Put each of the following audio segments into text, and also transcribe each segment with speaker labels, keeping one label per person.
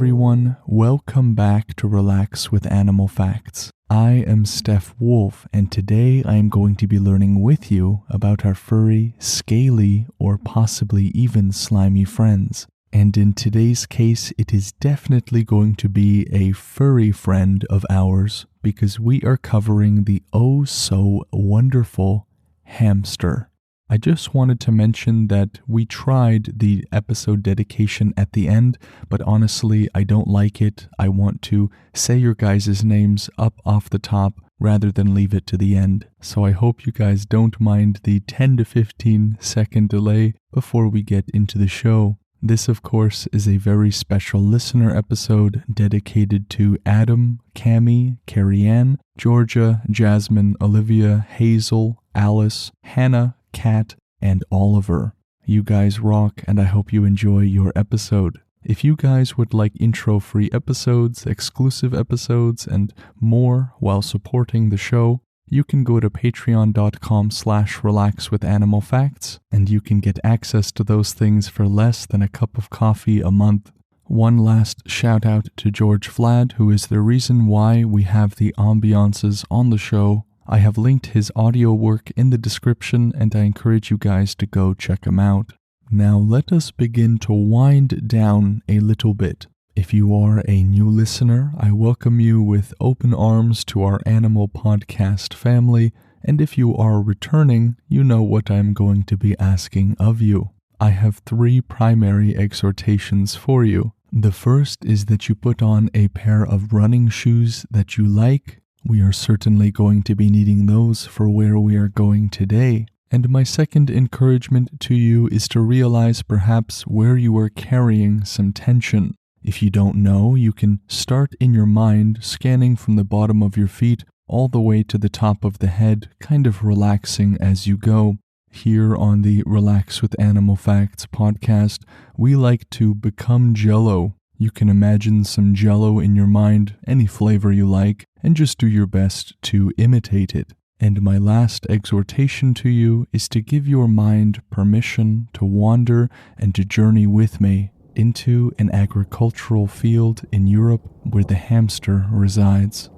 Speaker 1: everyone, welcome back to Relax with Animal Facts. I am Stef Wolfe, and today I am going to be learning with you about our furry, scaly, or possibly even slimy friends. And in today's case, it is definitely going to be a furry friend of ours because we are covering the oh-so-wonderful hamster. I just wanted to mention that we tried the episode dedication at the end, but honestly, I don't like it. I want to say your guys' names up off the top rather than leave it to the end. So I hope you guys don't mind the 10 to 15 second delay before we get into the show. This, of course, is a very special listener episode dedicated to Adam, Cami, Carrie-Ann, Georgia, Jasmine, Olivia, Hazel, Alice, Hannah, Kat, and Oliver. You guys rock, and I hope you enjoy your episode. If you guys would like intro-free episodes, exclusive episodes, and more while supporting the show, you can go to patreon.com/relaxwithanimalfacts, and you can get access to those things for less than a cup of coffee a month. One last shout out to George Vlad, who is the reason why we have the ambiances on the show. I have linked his audio work in the description, and I encourage you guys to go check him out. Now let us begin to wind down a little bit. If you are a new listener, I welcome you with open arms to our animal podcast family, and if you are returning, you know what I'm going to be asking of you. I have 3 primary exhortations for you. The first is that you put on a pair of running shoes that you like. We are certainly going to be needing those for where we are going today. And my second encouragement to you is to realize perhaps where you are carrying some tension. If you don't know, you can start in your mind scanning from the bottom of your feet all the way to the top of the head, kind of relaxing as you go. Here on the Relax with Animal Facts podcast, we like to become Jell-O. You can imagine some Jell-O in your mind, any flavor you like, and just do your best to imitate it. And my last exhortation to you is to give your mind permission to wander and to journey with me into an agricultural field in Europe where the hamster resides.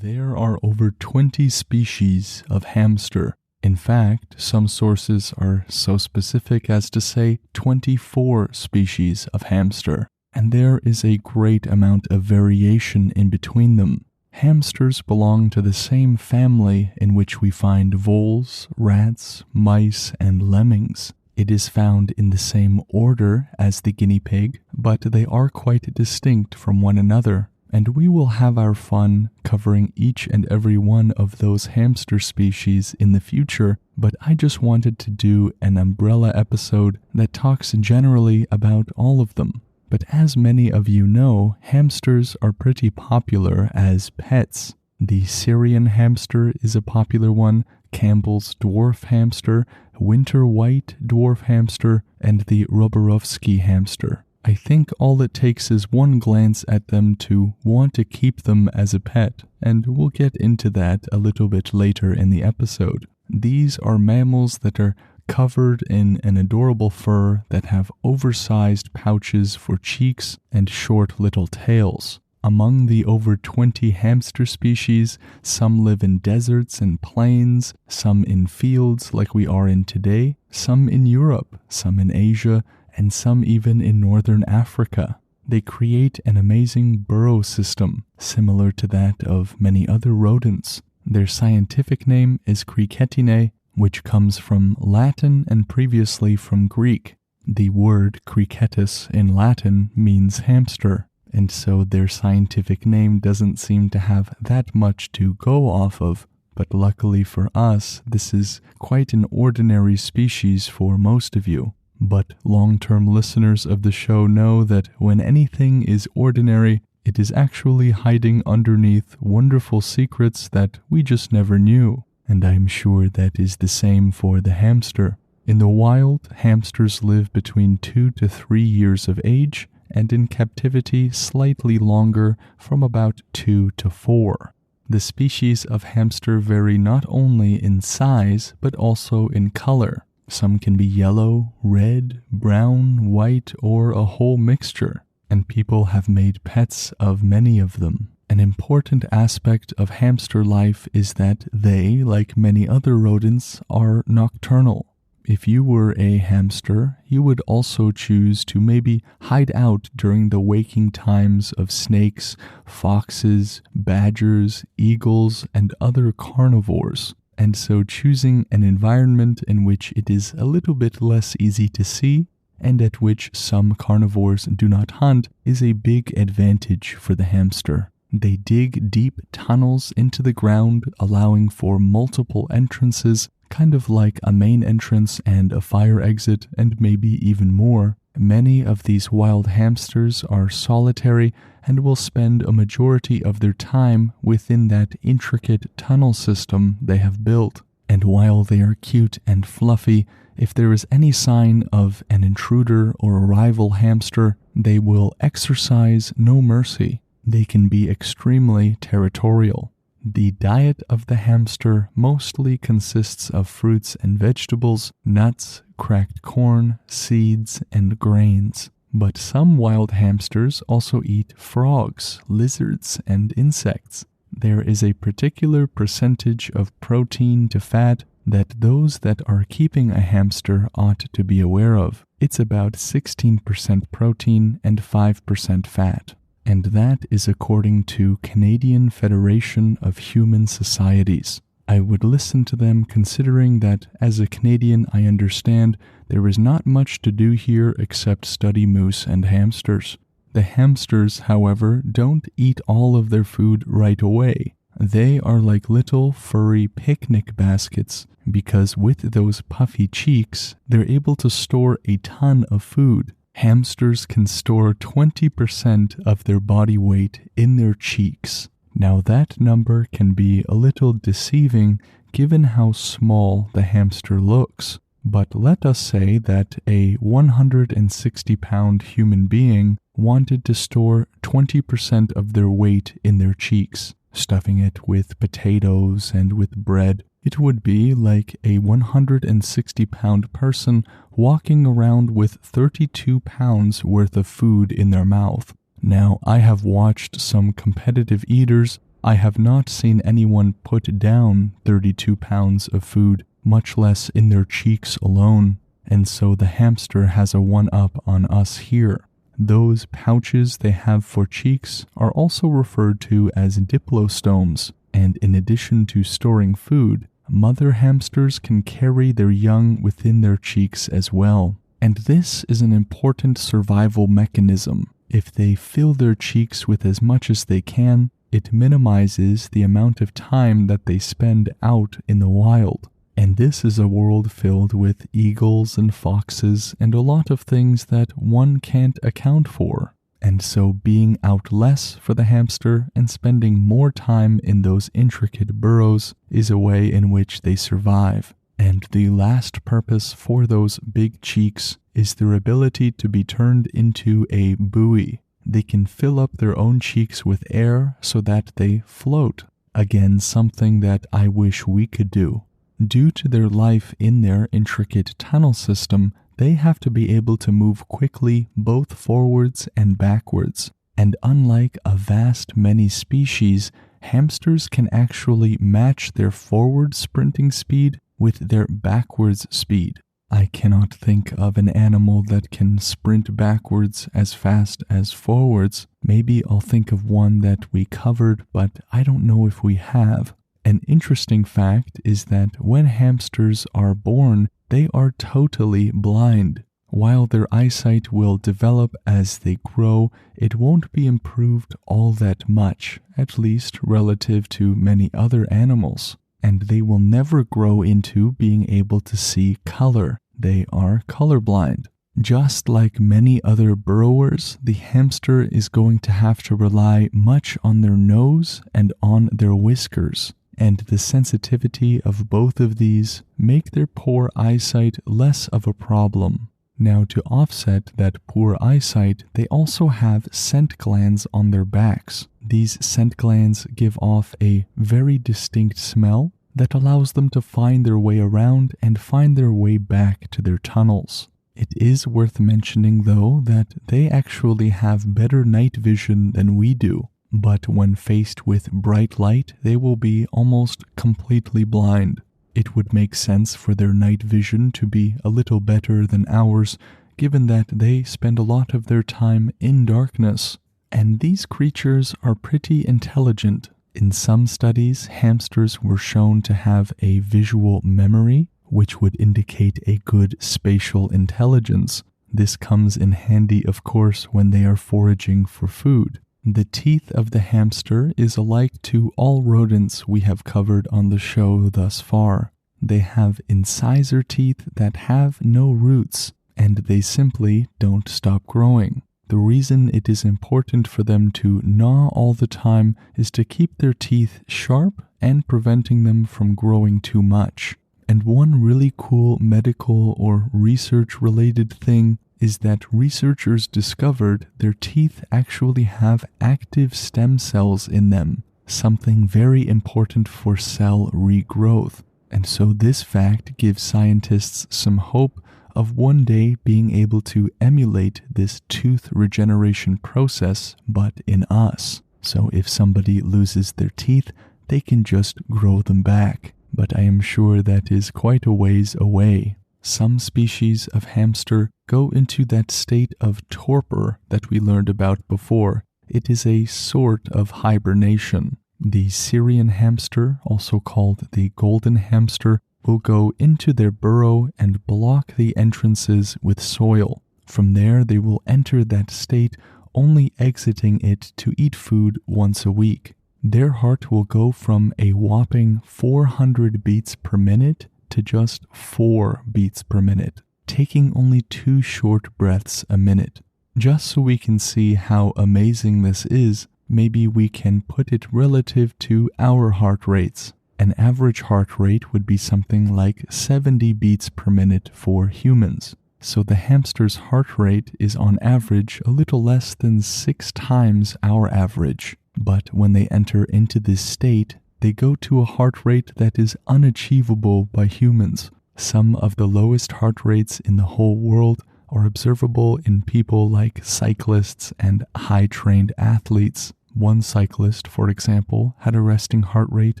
Speaker 1: There are over 20 species of hamster. In fact, some sources are so specific as to say 24 species of hamster, and there is a great amount of variation in between them. Hamsters belong to the same family in which we find voles, rats, mice, and lemmings. It is found in the same order as the guinea pig, but they are quite distinct from one another. And we will have our fun covering each and every one of those hamster species in the future, but I just wanted to do an umbrella episode that talks generally about all of them. But as many of you know, hamsters are pretty popular as pets. The Syrian hamster is a popular one, Campbell's dwarf hamster, winter white dwarf hamster, and the Roborovsky hamster. I think all it takes is one glance at them to want to keep them as a pet, and we'll get into that a little bit later in the episode. These are mammals that are covered in an adorable fur that have oversized pouches for cheeks and short little tails. Among the over 20 hamster species, some live in deserts and plains, some in fields like we are in today, some in Europe, some in Asia, and some even in northern Africa. They create an amazing burrow system, similar to that of many other rodents. Their scientific name is Cricketinae, which comes from Latin and previously from Greek. The word cricetus in Latin means hamster, and so their scientific name doesn't seem to have that much to go off of. But luckily for us, this is quite an ordinary species for most of you. But long-term listeners of the show know that when anything is ordinary, it is actually hiding underneath wonderful secrets that we just never knew. and I'm sure that is the same for the hamster. In the wild, hamsters live between 2 to 3 years of age, and in captivity slightly longer, from about 2 to 4. The species of hamster vary not only in size, but also in color. Some can be yellow, red, brown, white, or a whole mixture, and people have made pets of many of them. An important aspect of hamster life is that they, like many other rodents, are nocturnal. If you were a hamster, you would also choose to maybe hide out during the waking times of snakes, foxes, badgers, eagles, and other carnivores. And so choosing an environment in which it is a little bit less easy to see, and at which some carnivores do not hunt, is a big advantage for the hamster. They dig deep tunnels into the ground, allowing for multiple entrances, kind of like a main entrance and a fire exit, and maybe even more. Many of these wild hamsters are solitary and will spend a majority of their time within that intricate tunnel system they have built. And while they are cute and fluffy, if there is any sign of an intruder or a rival hamster, they will exercise no mercy. They can be extremely territorial. The diet of the hamster mostly consists of fruits and vegetables, nuts, cracked corn, seeds, and grains. But some wild hamsters also eat frogs, lizards, and insects. There is a particular percentage of protein to fat that those that are keeping a hamster ought to be aware of. It's about 16% protein and 5% fat. And that is according to Canadian Federation of Human Societies. I would listen to them, considering that as a Canadian I understand there is not much to do here except study moose and hamsters. The hamsters, however, don't eat all of their food right away. They are like little furry picnic baskets, because with those puffy cheeks, they're able to store a ton of food. Hamsters can store 20% of their body weight in their cheeks. Now that number can be a little deceiving given how small the hamster looks, but let us say that a 160-pound human being wanted to store 20% of their weight in their cheeks, stuffing it with potatoes and with bread. It would be like a 160-pound person walking around with 32 pounds worth of food in their mouth. Now, I have watched some competitive eaters. I have not seen anyone put down 32 pounds of food, much less in their cheeks alone. And so the hamster has a one-up on us here. Those pouches they have for cheeks are also referred to as diplostomes, and in addition to storing food, mother hamsters can carry their young within their cheeks as well. And this is an important survival mechanism. If they fill their cheeks with as much as they can, it minimizes the amount of time that they spend out in the wild. And this is a world filled with eagles and foxes and a lot of things that one can't account for. And so being out less for the hamster and spending more time in those intricate burrows is a way in which they survive. And the last purpose for those big cheeks is their ability to be turned into a buoy. They can fill up their own cheeks with air so that they float. Again, something that I wish we could do. Due to their life in their intricate tunnel system, they have to be able to move quickly both forwards and backwards. And unlike a vast many species, hamsters can actually match their forward sprinting speed with their backwards speed. I cannot think of an animal that can sprint backwards as fast as forwards. Maybe I'll think of one that we covered, but I don't know if we have. An interesting fact is that when hamsters are born, they are totally blind. While their eyesight will develop as they grow, it won't be improved all that much, at least relative to many other animals. And they will never grow into being able to see color. They are colorblind. Just like many other burrowers, the hamster is going to have to rely much on their nose and on their whiskers. and the sensitivity of both of these make their poor eyesight less of a problem. Now, to offset that poor eyesight, they also have scent glands on their backs. These scent glands give off a very distinct smell that allows them to find their way around and find their way back to their tunnels. It is worth mentioning, though, that they actually have better night vision than we do, but when faced with bright light, they will be almost completely blind. It would make sense for their night vision to be a little better than ours, given that they spend a lot of their time in darkness. And these creatures are pretty intelligent. In some studies, hamsters were shown to have a visual memory, which would indicate a good spatial intelligence. This comes in handy, of course, when they are foraging for food. The teeth of the hamster is alike to all rodents we have covered on the show thus far. They have incisor teeth that have no roots, and they simply don't stop growing. The reason it is important for them to gnaw all the time is to keep their teeth sharp and preventing them from growing too much. And one really cool medical or research-related thing is that researchers discovered their teeth actually have active stem cells in them, something very important for cell regrowth. And so this fact gives scientists some hope of one day being able to emulate this tooth regeneration process, but in us. So if somebody loses their teeth, they can just grow them back. But I am sure that is quite a ways away. Some species of hamster go into that state of torpor that we learned about before. It is a sort of hibernation. The Syrian hamster, also called the golden hamster, will go into their burrow and block the entrances with soil. From there, they will enter that state, only exiting it to eat food once a week. Their heart will go from a whopping 400 beats per minute to just 4 beats per minute, taking only 2 short breaths a minute. Just so we can see how amazing this is, maybe we can put it relative to our heart rates. An average heart rate would be something like 70 beats per minute for humans. So the hamster's heart rate is on average a little less than 6 times our average. But when they enter into this state, they go to a heart rate that is unachievable by humans. Some of the lowest heart rates in the whole world are observable in people like cyclists and high-trained athletes. One cyclist, for example, had a resting heart rate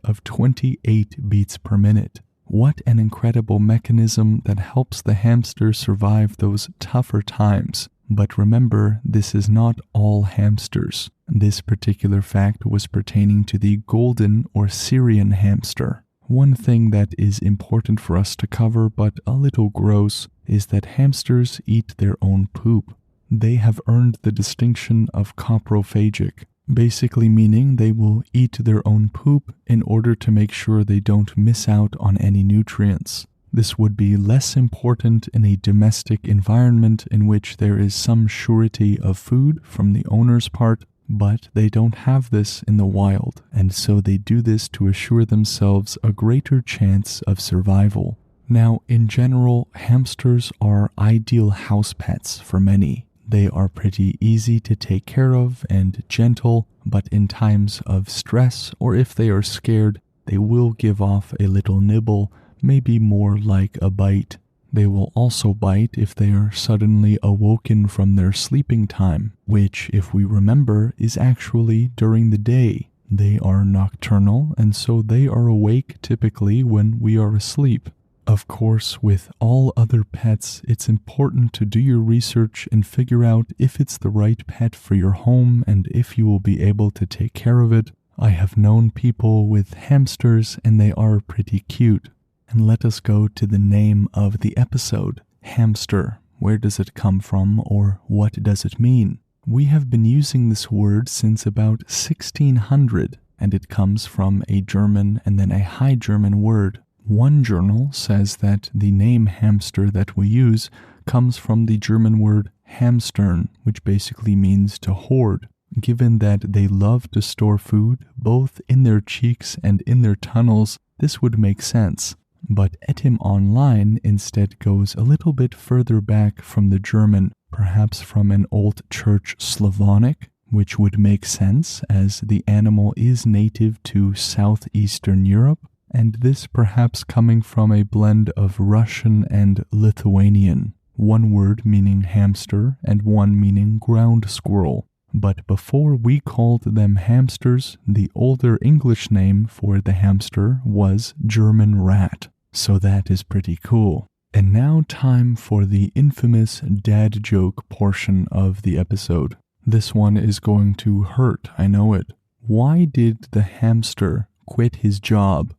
Speaker 1: of 28 beats per minute. What an incredible mechanism that helps the hamster survive those tougher times. But remember, this is not all hamsters. This particular fact was pertaining to the golden or Syrian hamster. One thing that is important for us to cover, but a little gross, is that hamsters eat their own poop. They have earned the distinction of coprophagic, basically meaning they will eat their own poop in order to make sure they don't miss out on any nutrients. This would be less important in a domestic environment in which there is some surety of food from the owner's part, but they don't have this in the wild, and so they do this to assure themselves a greater chance of survival. Now, in general, hamsters are ideal house pets for many. They are pretty easy to take care of and gentle, but in times of stress or if they are scared, they will give off a little nibble, maybe more like a bite. They will also bite if they are suddenly awoken from their sleeping time, which, if we remember, is actually during the day. They are nocturnal, and so they are awake typically when we are asleep. Of course, with all other pets, it's important to do your research and figure out if it's the right pet for your home and if you will be able to take care of it. I have known people with hamsters, and they are pretty cute. And let us go to the name of the episode, hamster. Where does it come from, or what does it mean? We have been using this word since about 1600, and it comes from a German and then a High German word. One journal says that the name hamster that we use comes from the German word hamstern, which basically means to hoard. Given that they love to store food both in their cheeks and in their tunnels, this would make sense. But etym instead goes a little bit further back from the German, perhaps from an Old Church Slavonic, which would make sense as the animal is native to southeastern Europe, and this perhaps coming from a blend of Russian and Lithuanian, one word meaning hamster and one meaning ground squirrel. But before we called them hamsters, the older English name for the hamster was German rat. So that is pretty cool. And now time for the infamous dad joke portion of the episode. This one is going to hurt, I know it. Why did the hamster quit his job?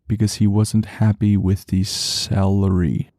Speaker 1: Because he wasn't happy with the salary.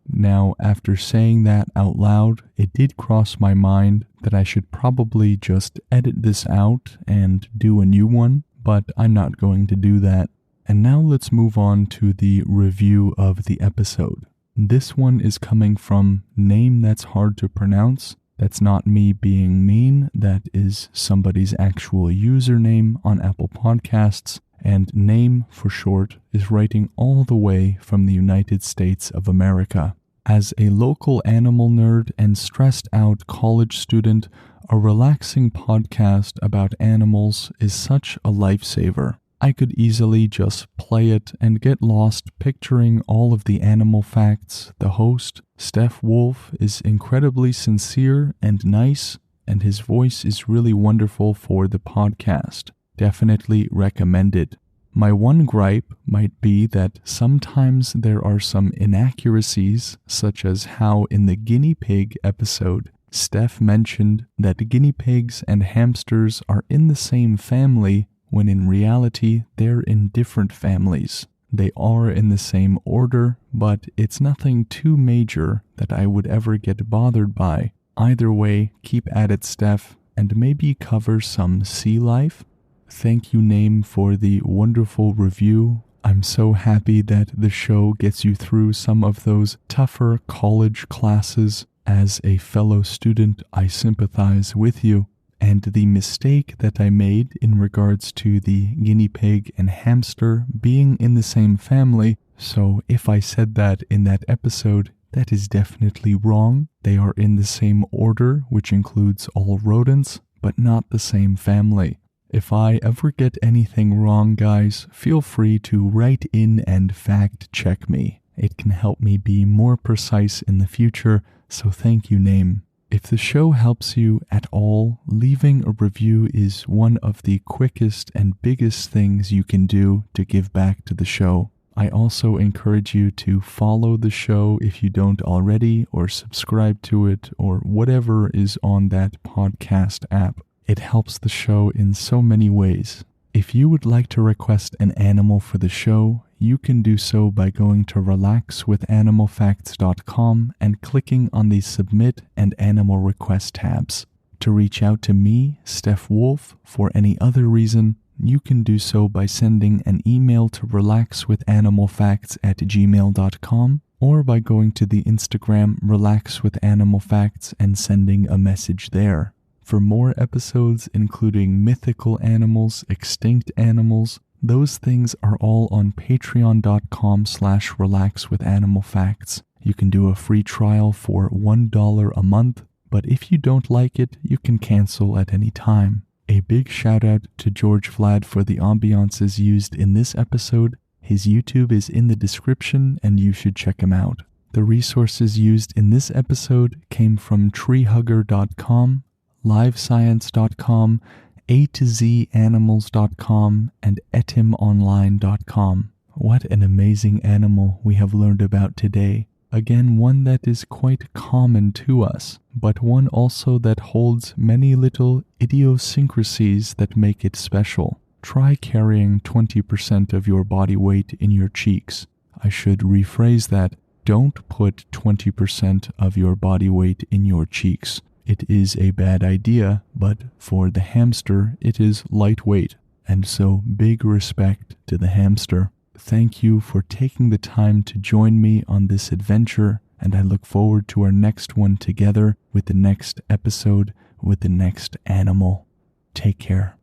Speaker 1: Now, after saying that out loud, it did cross my mind that I should probably just edit this out and do a new one, but I'm not going to do that. And now let's move on to the review of the episode. This one is coming from name that's hard to pronounce. That's not me being mean, that is somebody's actual username on Apple Podcasts. And name, for short, is writing all the way from the United States of America. As a local animal nerd and stressed out college student, a relaxing podcast about animals is such a lifesaver. I could easily just play it and get lost picturing all of the animal facts. The host, Stef Wolfe, is incredibly sincere and nice, and his voice is really wonderful for the podcast. Definitely recommended. My one gripe might be that sometimes there are some inaccuracies, such as how in the guinea pig episode, Steph mentioned that guinea pigs and hamsters are in the same family, when in reality they're in different families. They are in the same order, but it's nothing too major that I would ever get bothered by. Either way, keep at it, Steph, and maybe cover some sea life. Thank you, Name, for the wonderful review. I'm so happy that the show gets you through some of those tougher college classes. As a fellow student, I sympathize with you. And the mistake that I made in regards to the guinea pig and hamster being in the same family, so if I said that in that episode, that is definitely wrong. They are in the same order, which includes all rodents, but not the same family. If I ever get anything wrong, guys, feel free to write in and fact check me. It can help me be more precise in the future, so thank you, Name. If the show helps you at all, leaving a review is one of the quickest and biggest things you can do to give back to the show. I also encourage you to follow the show if you don't already, or subscribe to it, or whatever is on that podcast app. It helps the show in so many ways. If you would like to request an animal for the show, you can do so by going to relaxwithanimalfacts.com and clicking on the Submit and Animal Request tabs. To reach out to me, Stef Wolfe, for any other reason, you can do so by sending an email to relaxwithanimalfacts@gmail.com or by going to the Instagram relaxwithanimalfacts and sending a message there. For more episodes including mythical animals, extinct animals, those things are all on patreon.com/relaxwithanimalfacts. You can do a free trial for $1 a month, but if you don't like it, you can cancel at any time. A big shout out to George Vlad for the ambiances used in this episode. His YouTube is in the description and you should check him out. The resources used in this episode came from treehugger.com, livescience.com, A2Zanimals.com, and etymonline.com. What an amazing animal we have learned about today. Again, one that is quite common to us, but one also that holds many little idiosyncrasies that make it special. Try carrying 20% of your body weight in your cheeks. I should rephrase that. Don't put 20% of your body weight in your cheeks. It is a bad idea, but for the hamster, it is lightweight, and so big respect to the hamster. Thank you for taking the time to join me on this adventure, and I look forward to our next one together with the next episode with the next animal. Take care.